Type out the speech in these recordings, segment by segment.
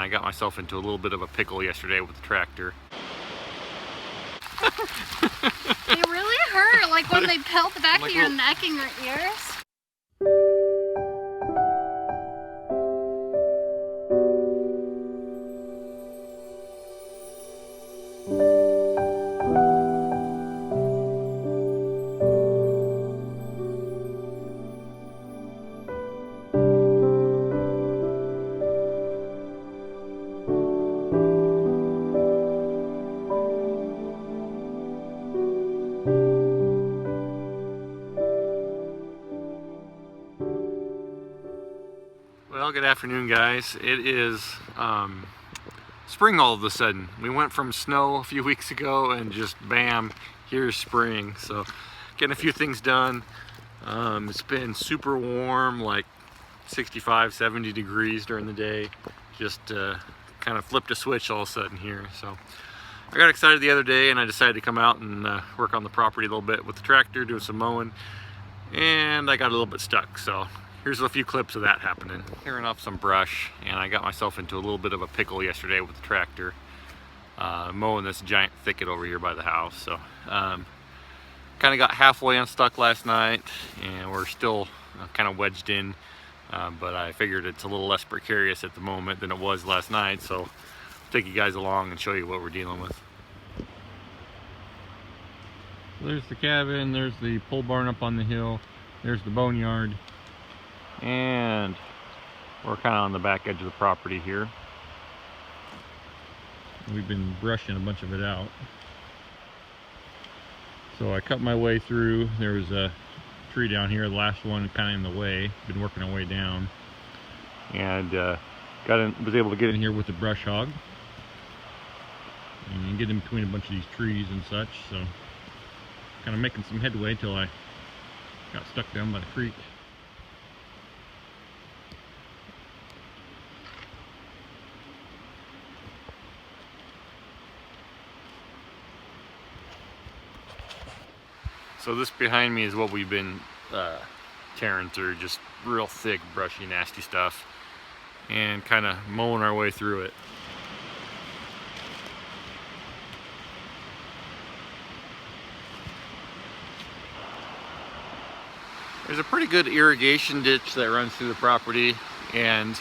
I got myself into a little bit of a pickle yesterday with the tractor. They really hurt, like when they pelt the back of your neck and your ears. Well, good afternoon, guys. It is spring all of a sudden. We went from snow a few weeks ago and just bam, here's spring. So getting a few things done. It's been super warm, like 65, 70 degrees during the day. Just kind of flipped a switch all of a sudden here. So I got excited the other day and I decided to come out and work on the property a little bit with the tractor, doing some mowing, and I got a little bit stuck. So here's a few clips of that happening. Clearing off some brush, and I got myself into a little bit of a pickle yesterday with the tractor, mowing this giant thicket over here by the house. So kind of got halfway unstuck last night, and we're still kind of wedged in, but I figured it's a little less precarious at the moment than it was last night, so I'll take you guys along and show you what we're dealing with. There's the cabin, there's the pole barn up on the hill, there's the boneyard. And we're kind of on the back edge of the property here. We've been brushing a bunch of it out. So I cut my way through. There was a tree down here, the last one kind of in the way. Been working our way down. And was able to get in here with the brush hog. And get in between a bunch of these trees and such. So kind of making some headway till I got stuck down by the creek. So this behind me is what we've been tearing through, just real thick, brushy, nasty stuff, and kind of mowing our way through it. There's a pretty good irrigation ditch that runs through the property, and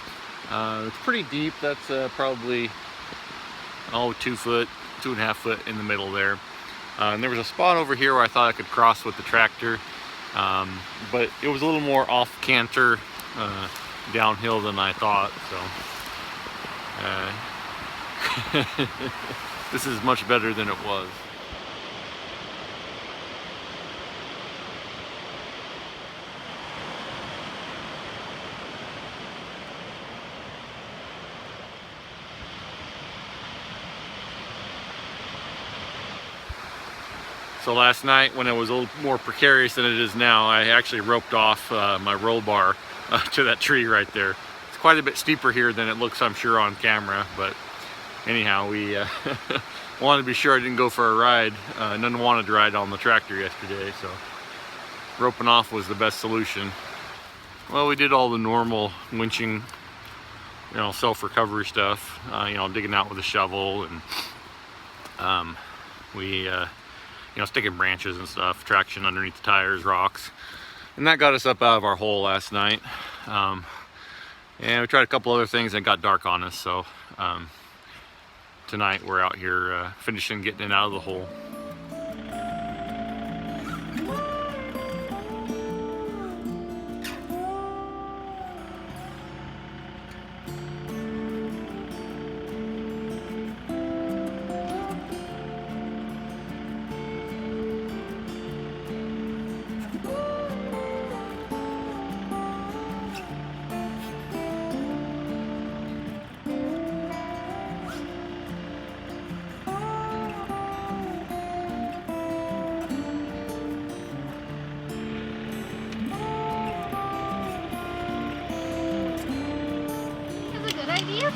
it's pretty deep. That's probably 2 foot, 2.5 foot in the middle there. And there was a spot over here where I thought I could cross with the tractor, but it was a little more off canter downhill than I thought, so this is much better than it was. So last night, when it was a little more precarious than it is now, I actually roped off my roll bar to that tree right there. It's quite a bit steeper here than it looks, I'm sure, on camera, but anyhow, we wanted to be sure I didn't go for a ride. None wanted to ride on the tractor yesterday, so roping off was the best solution. Well, we did all the normal winching, self-recovery stuff, digging out with a shovel, and sticking branches and stuff, traction underneath the tires, rocks. And that got us up out of our hole last night. And we tried a couple other things and it got dark on us. So tonight we're out here finishing getting it out of the hole.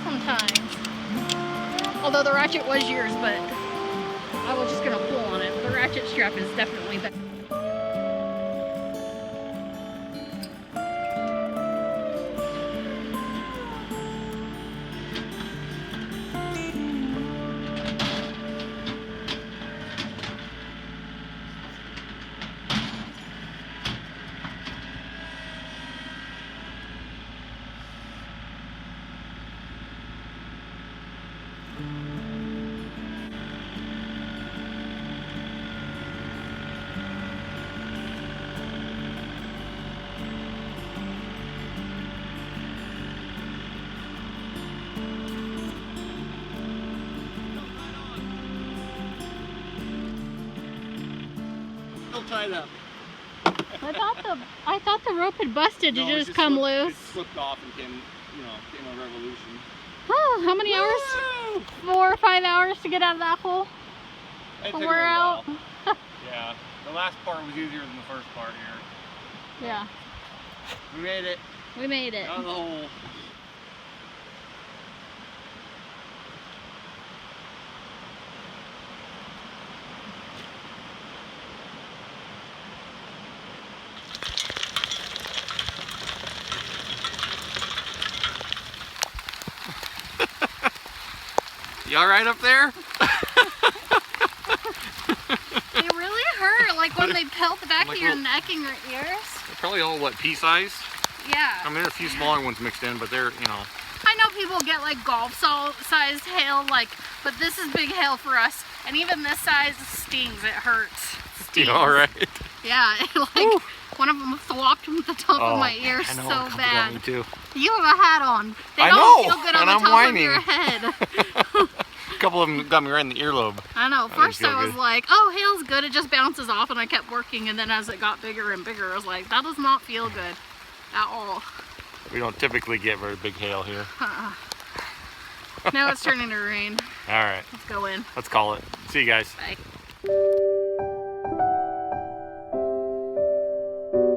Sometimes. Although the ratchet was yours, but I was just gonna pull on it. The ratchet strap is definitely better. tied up. I thought the rope had busted. Did it just come loose? It slipped off and came a revolution. Oh, how many hours? Woo! 4 or 5 hours to get out of that hole? It took a We're little out. while. Yeah, the last part was easier than the first part here. Yeah, We made it. we made it. Out of the hole. You all right up there? They really hurt, like when they pelt the back Like of your little- neck and your ears. They're probably all, what, pea-sized? Yeah. I mean, there are a few smaller ones mixed in, but they're, you know. I know people get like golf-sized hail, but this is big hail for us. And even this size stings, it hurts. Stings. You all right? Yeah, Woo. one of them thwacked from the top of my ear I know, a so couple got bad. me too. You have a hat on. They I don't know, feel good on and the I'm top whining. of your head. A couple of them got me right in the earlobe. I know. That didn't First feel I was good. like, oh, hail's good. It just bounces off, and I kept working. And then as it got bigger and bigger, I was like, that does not feel good at all. We don't typically get very big hail here. Now it's turning to rain. All right, Let's go in. let's call it. See you guys. Bye.